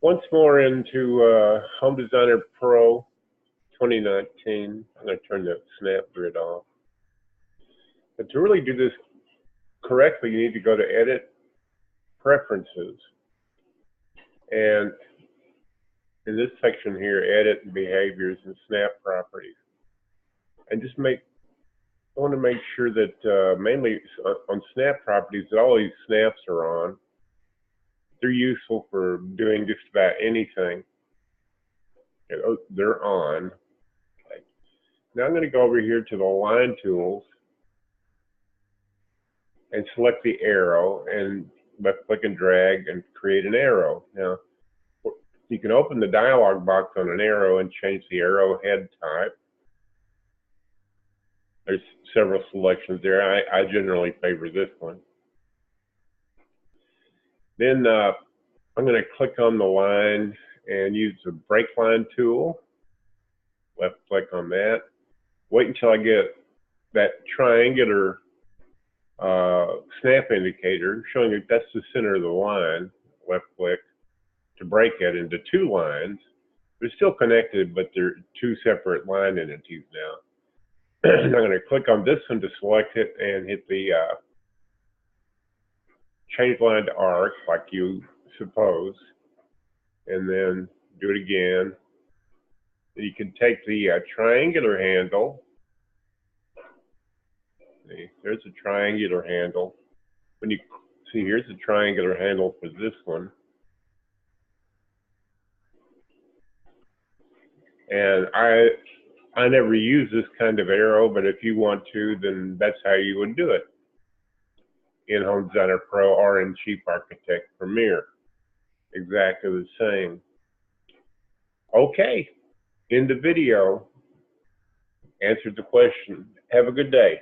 Once more into Home Designer Pro 2019. I'm going to turn the snap grid off. But to really do this correctly, you need to go to Edit, Preferences, and in this section here, Edit Behaviors and Snap Properties. And just I want to make sure that mainly on Snap Properties, that all these snaps are on. They're useful for doing just about anything. They're on. Okay. Now I'm going to go over here to the Line Tools and select the arrow and left click and drag and create an arrow. Now, you can open the dialog box on an arrow and change the arrowhead type. There's several selections there. I generally favor this one. Then I'm going to click on the line and use the break line tool. Left click on that. Wait until I get that triangular snap indicator showing that that's the center of the line. Left click to break it into two lines. They're still connected, but they're two separate line entities now. I'm going to click on this one to select it and hit the change line to arc like you suppose, and then do it again. You can take the triangular handle. See, there's a triangular handle. When you see, here's the triangular handle for this one. And I never use this kind of arrow, but if you want to, then that's how you would do it in Home Designer Pro or in Chief Architect Premiere. Exactly the same. Okay, in the video, answered the question. Have a good day.